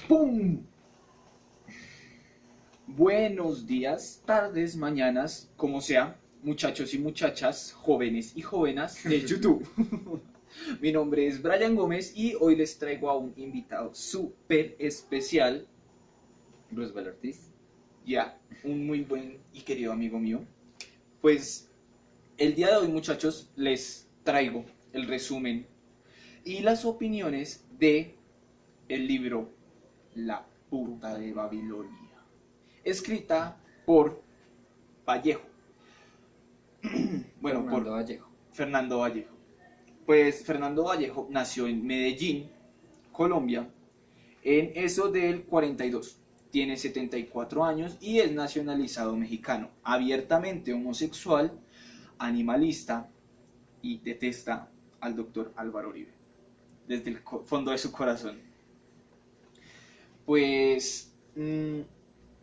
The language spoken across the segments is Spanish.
¡Pum! Buenos días, tardes, mañanas, como sea, muchachos y muchachas, jóvenes y jóvenes de YouTube. Mi nombre es Brian Gómez y hoy les traigo a un invitado súper especial, Roosevelt Ortiz. ya, un muy buen y querido amigo mío. Pues el día de hoy, muchachos, les traigo el resumen y las opiniones de el libro La puta de Babilonia, escrita por Vallejo. Bueno, Fernando por Vallejo. Fernando Vallejo. Pues Fernando Vallejo nació en Medellín, Colombia, en eso del 42. Tiene 74 años y es nacionalizado mexicano, abiertamente homosexual, animalista y detesta al doctor Álvaro Uribe desde el fondo de su corazón. Pues el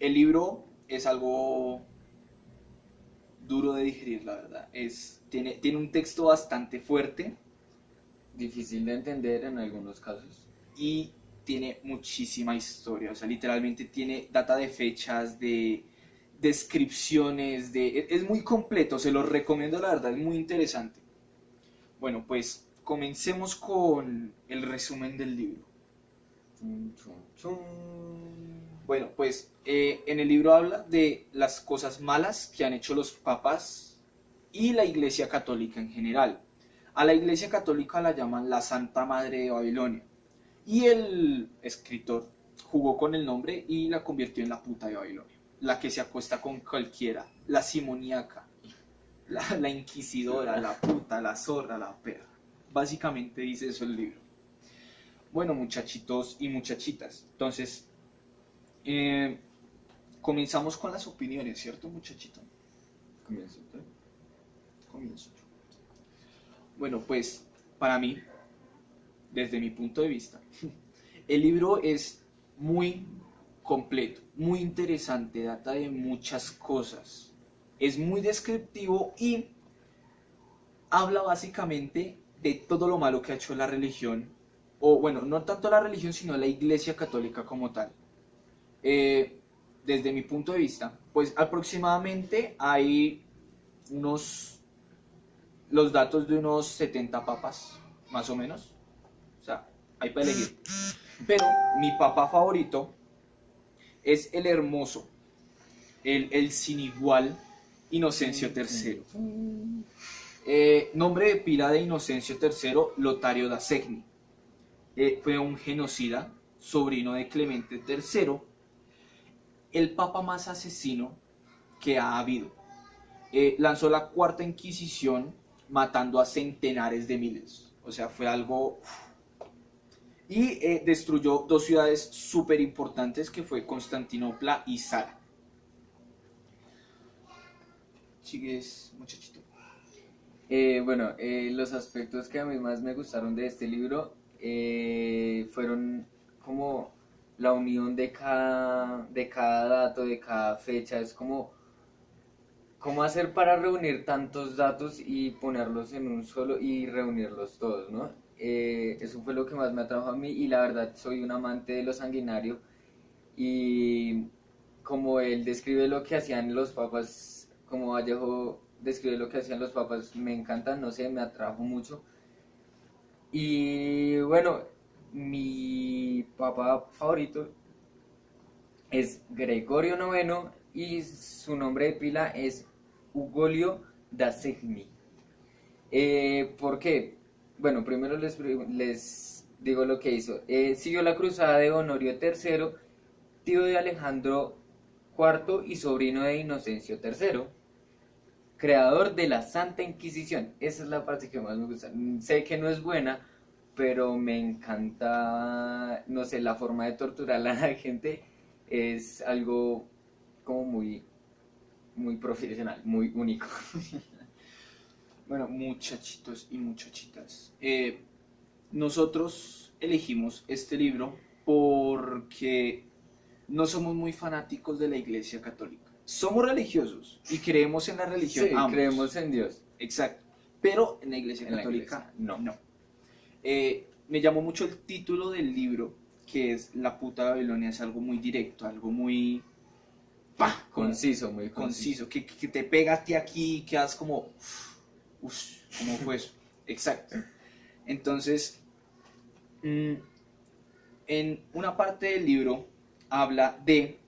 libro es algo duro de digerir, la verdad. Tiene un texto bastante fuerte Difícil de entender en algunos casos. y tiene muchísima historia. O sea, literalmente tiene data de fechas, de descripciones, es muy completo. Se lo recomiendo, la verdad, es muy interesante. Bueno, pues comencemos con el resumen del libro. Chum, chum, chum. Bueno, pues en el libro habla de las cosas malas que han hecho los papas y la Iglesia Católica en general. A la Iglesia Católica la llaman la Santa Madre de Babilonia. Y el escritor jugó con el nombre y la convirtió en la puta de Babilonia. La que se acuesta con cualquiera, la simoníaca, la inquisidora, la puta, la zorra, la perra. Básicamente dice eso el libro. Bueno, muchachitos y muchachitas, entonces comenzamos con las opiniones, ¿cierto, muchachito? Comienzo usted. Comienzo yo. Bueno, pues para mí, desde mi punto de vista, el libro es muy completo, muy interesante, data de muchas cosas, es muy descriptivo y habla básicamente de todo lo malo que ha hecho la religión, o bueno, no tanto la religión, sino la Iglesia Católica como tal. Desde mi punto de vista, pues aproximadamente hay los datos de unos 70 papas, más o menos. O sea, hay para elegir. Pero mi papa favorito es el hermoso, el sin igual Inocencio III. Nombre de pila de Inocencio III, Lotario da Segni. Fue un genocida, sobrino de Clemente III, el papa más asesino que ha habido. Lanzó la Cuarta Inquisición matando a centenares de miles. O sea, fue algo... Y destruyó dos ciudades súper importantes que fue Constantinopla y Sara. Sigues, muchachito. Los aspectos que a mí más me gustaron de este libro fueron como la unión de cada dato, de cada fecha. Es como cómo hacer para reunir tantos datos y ponerlos en un solo y reunirlos todos, ¿no? Eso fue lo que más me atrajo a mí y la verdad soy un amante de lo sanguinario y como él describe lo que hacían los papas, como Vallejo describe lo que hacían los papas, me encanta, no sé, me atrajo mucho. Y bueno, mi papa favorito es Gregorio IX y su nombre de pila es Ugolio da Segni. ¿Por qué? Bueno, primero les digo lo que hizo. Siguió la cruzada de Honorio III, tío de Alejandro IV y sobrino de Inocencio III, creador de la Santa Inquisición. Esa es la parte que más me gusta. Sé que no es buena, pero me encanta, no sé, la forma de torturar a la gente es algo como muy profesional, muy único. Bueno, muchachitos y muchachitas, nosotros elegimos este libro porque no somos muy fanáticos de la Iglesia Católica. Somos religiosos y creemos en la religión Sí, ambos. creemos en Dios. Exacto. Pero en la Iglesia En la Católica iglesia, no. no. Me llamó mucho el título del libro, que es la puta Babilonia, es algo muy directo, algo muy... ¡Pah! Conciso, muy Conciso, que te pega a ti aquí y quedas como... Uff, ¿cómo fue eso? Exacto. Entonces, en una parte del libro habla de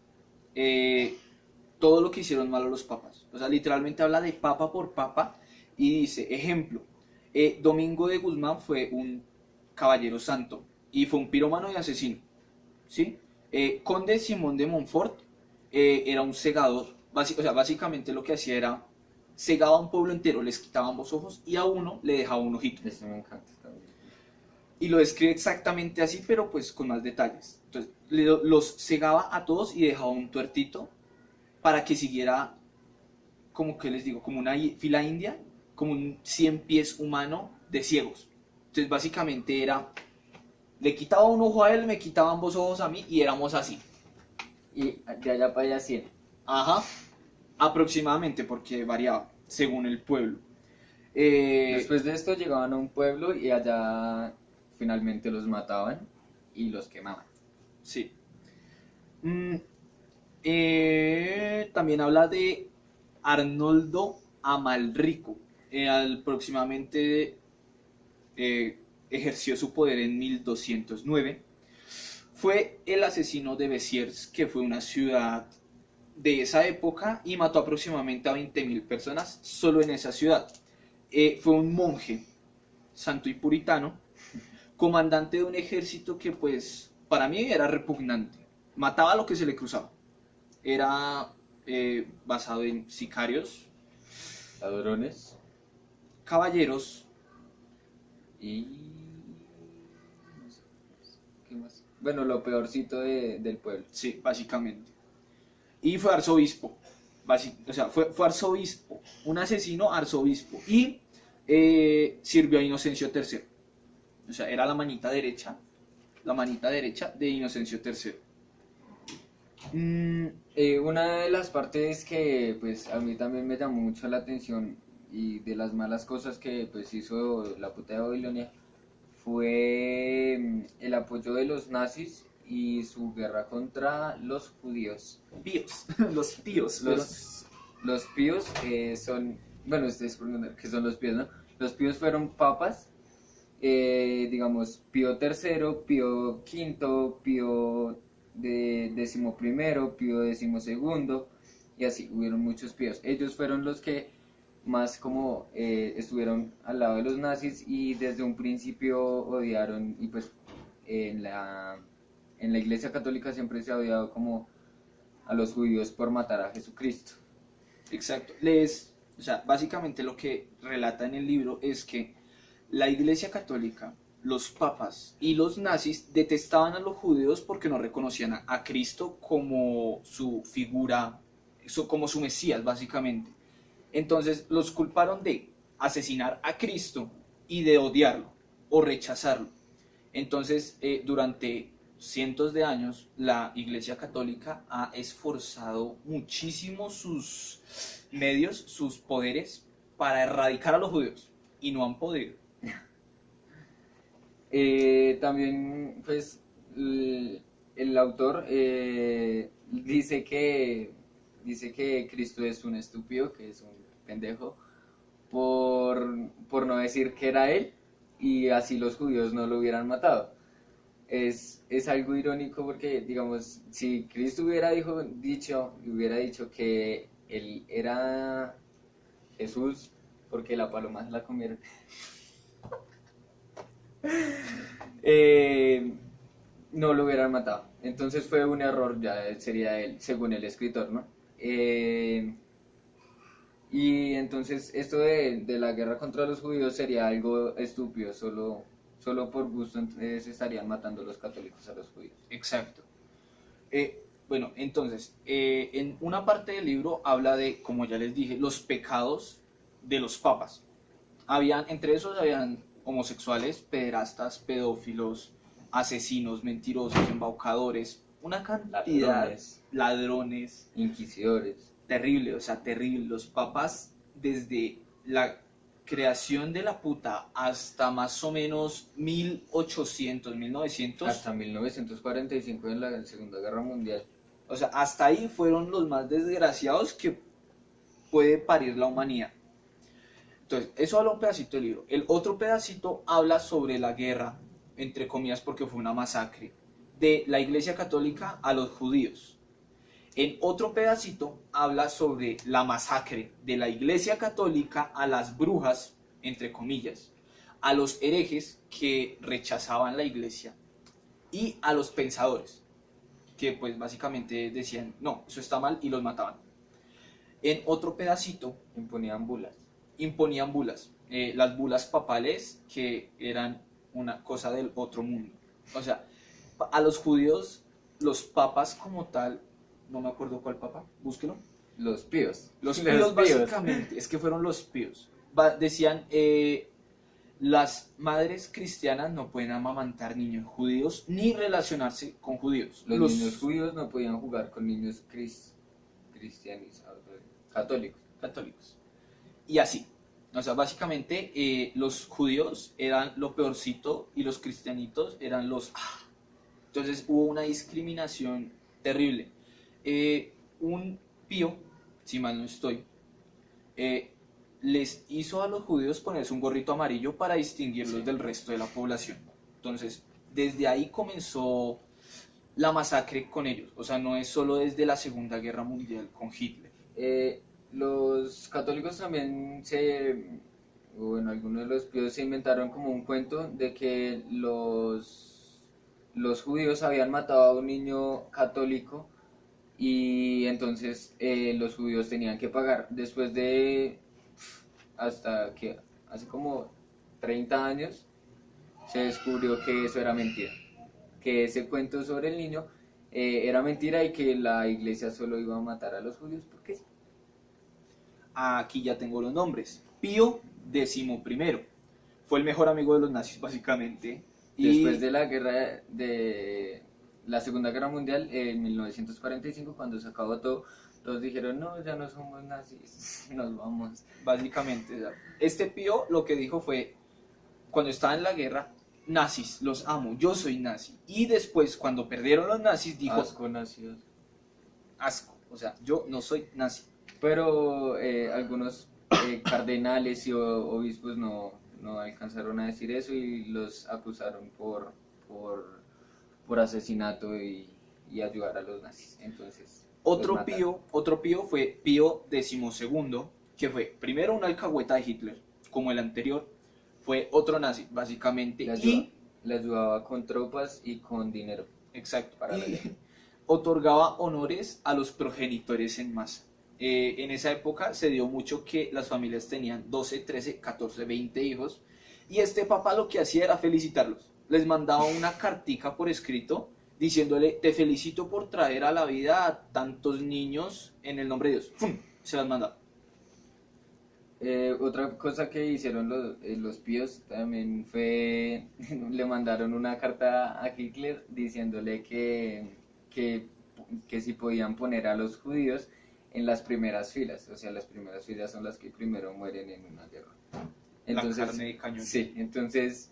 todo lo que hicieron malo los papas. O sea, literalmente habla de papa por papa y dice, ejemplo, Domingo de Guzmán fue un caballero santo y fue un pirómano y asesino, ¿sí? Conde Simón de Montfort era un segador, o sea, básicamente lo que hacía era cegaba a un pueblo entero, les quitaba ambos ojos y a uno le dejaba un ojito. Eso me encanta también. Y lo describe exactamente así, pero pues con más detalles. Entonces, los cegaba a todos y dejaba un tuertito para que siguiera, como que les digo, como una fila india, como un 100 pies humano de ciegos. Entonces, básicamente era, le quitaba un ojo a él, me quitaba ambos ojos a mí y éramos así. Y de allá para allá 100. Ajá, aproximadamente, porque variaba según el pueblo. Después de esto llegaban a un pueblo y allá finalmente los mataban y los quemaban. Sí. También habla de Arnoldo Amalrico. Aproximadamente ejerció su poder en 1209. Fue el asesino de Béziers, que fue una ciudad de esa época, y mató aproximadamente a 20.000 personas solo en esa ciudad. Fue un monje, santo y puritano, comandante de un ejército que pues para mí era repugnante. Mataba a lo que se le cruzaba. Era basado en sicarios, Ladrones caballeros, y... no sé, ¿qué más? Bueno, lo peorcito del pueblo. sí, básicamente. Y fue arzobispo. O sea, fue arzobispo, un asesino arzobispo. Y sirvió a Inocencio III. O sea, era la manita derecha de Inocencio III. Una de las partes que pues a mí también me llamó mucho la atención y de las malas cosas que pues hizo la puta de Babilonia fue el apoyo de los nazis y su guerra contra los judíos. Píos, los píos. Los píos son, bueno, ustedes preguntan qué son los píos, ¿no? Los píos fueron papas, digamos, Pío III, Pío V, Pío XI, Pío XII, y así, hubieron muchos píos. Ellos fueron los que más como estuvieron al lado de los nazis y desde un principio odiaron, y pues en la Iglesia Católica siempre se ha odiado como a los judíos por matar a Jesucristo. Exacto. O sea, básicamente lo que relata en el libro es que la Iglesia Católica, los papas y los nazis detestaban a los judíos porque no reconocían a Cristo como su figura, como su Mesías, básicamente. Entonces los culparon de asesinar a Cristo y de odiarlo o rechazarlo. Entonces, durante cientos de años, la Iglesia Católica ha esforzado muchísimo sus medios, sus poderes, para erradicar a los judíos, y no han podido. También, pues, el autor dice que Cristo es un estúpido, que es un pendejo, por no decir que era él, y así los judíos no lo hubieran matado. Es algo irónico porque, digamos, si Cristo hubiera dicho que él era Jesús, porque la paloma se la comieron, no lo hubieran matado. Entonces fue un error, ya sería él, según el escritor, ¿no? Y entonces esto de la guerra contra los judíos sería algo estúpido, solo por gusto entonces estarían matando los católicos a los judíos. Exacto. Bueno, entonces, en una parte del libro habla de, como ya les dije, los pecados de los papas. Entre esos habían homosexuales, pederastas, pedófilos, asesinos, mentirosos, embaucadores, una cantidad, ladrones, Inquisidores. terrible, o sea, terrible. Los papas, desde la creación de la puta hasta más o menos 1800, 1900, Hasta 1945 en la Segunda Guerra Mundial. o sea, hasta ahí fueron los más desgraciados que puede parir la humanidad. Entonces, eso habla un pedacito del libro. El otro pedacito habla sobre la guerra, entre comillas, porque fue una masacre, de la Iglesia Católica a los judíos. En otro pedacito habla sobre la masacre de la Iglesia Católica a las brujas, entre comillas, a los herejes que rechazaban la Iglesia y a los pensadores, que pues básicamente decían, no, eso está mal y los mataban. En otro pedacito Imponían bulas. imponían bulas, las bulas papales que eran una cosa del otro mundo. O sea, a los judíos, los papas como tal, no me acuerdo cuál papa, búsquelo. Los píos. Los píos básicamente, es que fueron los píos. Decían, las madres cristianas no pueden amamantar niños judíos ni relacionarse con judíos. Los niños judíos no podían jugar con niños cristianizados, católicos. católicos. Y así. O sea, básicamente los judíos eran lo peorcito y los cristianitos eran los... Entonces hubo una discriminación terrible. Un pío, si mal no estoy, les hizo a los judíos ponerse un gorrito amarillo para distinguirlos del resto de la población. Entonces, desde ahí comenzó la masacre con ellos. O sea, no es solo desde la Segunda Guerra Mundial con Hitler. Los católicos también bueno, algunos de los píos se inventaron como un cuento de que los judíos habían matado a un niño católico y entonces los judíos tenían que pagar. Después de hasta que hace como 30 años se descubrió que eso era mentira, que ese cuento sobre el niño era mentira y que la iglesia solo iba a matar a los judíos porque sí. Aquí ya tengo los nombres. Pío XI fue el mejor amigo de los nazis básicamente. Después de la guerra de la Segunda Guerra Mundial, en 1945, cuando se acabó todo, todos dijeron, no, ya no somos nazis, nos vamos. Básicamente, o sea, este Pío lo que dijo fue, cuando estaba en la guerra, nazis, los amo, yo soy nazi. Y después, cuando perdieron los nazis, dijo, Asco nacidos. asco, o sea, yo no soy nazi. Pero algunos cardenales y obispos no alcanzaron a decir eso y los acusaron por asesinato y ayudar a los nazis. Entonces, Otro Pío fue Pío XII, que fue primero un alcahueta de Hitler, como el anterior, fue otro nazi, básicamente, le ayudaba con tropas y con dinero. Exacto, Para la y guerra. otorgaba honores a los progenitores en masa. En esa época se dio mucho que las familias tenían 12, 13, 14, 20 hijos, y este papá lo que hacía era felicitarlos. Les mandaba una cartica por escrito diciéndole, te felicito por traer a la vida a tantos niños en el nombre de Dios. ¡Fum! Se las mandaba. Otra cosa que hicieron los píos también fue, le mandaron una carta a Hitler diciéndole que si podían poner a los judíos en las primeras filas, o sea, las primeras filas son las que primero mueren en una guerra. Entonces, la carne de cañón. Sí, entonces,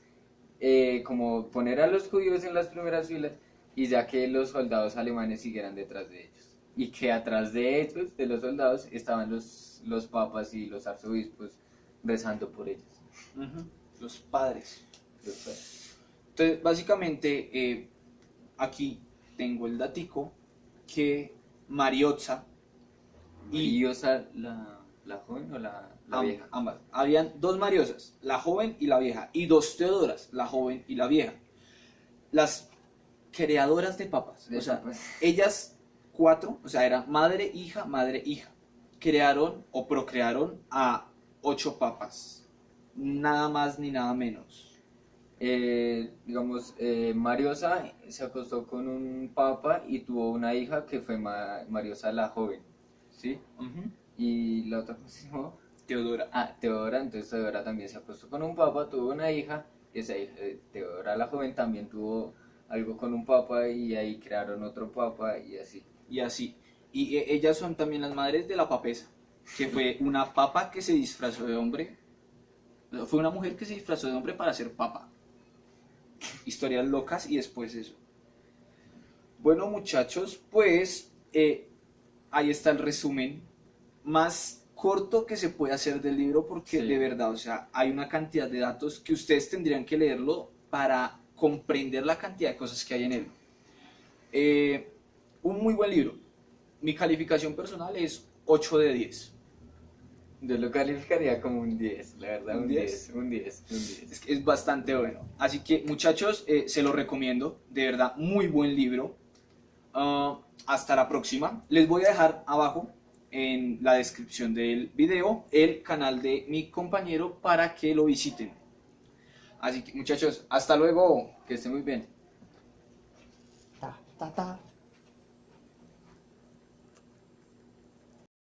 como poner a los judíos en las primeras filas y ya que los soldados alemanes siguieran detrás de ellos. Y que atrás de ellos, de los soldados, estaban los papas y los arzobispos rezando por ellos. Los padres. Los padres. Entonces, básicamente, aquí tengo el datico que Mariotza ¿Y Osa la joven o la vieja? ambas. Habían dos Mariosas, la joven y la vieja, y dos Teodoras, la joven y la vieja. Las creadoras de papas, o sea, ellas cuatro, o sea, era madre, hija, crearon o procrearon a 8 papas, nada más ni nada menos. Digamos, Mariosa se acostó con un papa y tuvo una hija que fue Mariosa la joven, ¿sí? Y la otra, ¿cómo se llamó? Teodora. Teodora, entonces Teodora también se acostó con un papa, tuvo una hija, y esa hija, Teodora la joven, también tuvo algo con un papa y ahí crearon otro papa y así. Y así. Y ellas son también las madres de la papesa, que fue una papa que se disfrazó de hombre Fue una mujer que se disfrazó de hombre para ser papa. Historias locas y después eso. Bueno, muchachos, pues ahí está el resumen más corto que se puede hacer del libro porque Sí. de verdad, o sea, hay una cantidad de datos que ustedes tendrían que leerlo para comprender la cantidad de cosas que hay en él. Un muy buen libro. Mi calificación personal es 8 de 10. Yo lo calificaría como un 10, la verdad, ¿Un un 10? 10, un 10, un 10. Es bastante bueno. Así que muchachos, se lo recomiendo. De verdad, muy buen libro. Hasta la próxima. Les voy a dejar abajo en la descripción del video el canal de mi compañero para que lo visiten. Así que muchachos, hasta luego. Que esté muy bien. Ta, ta, ta.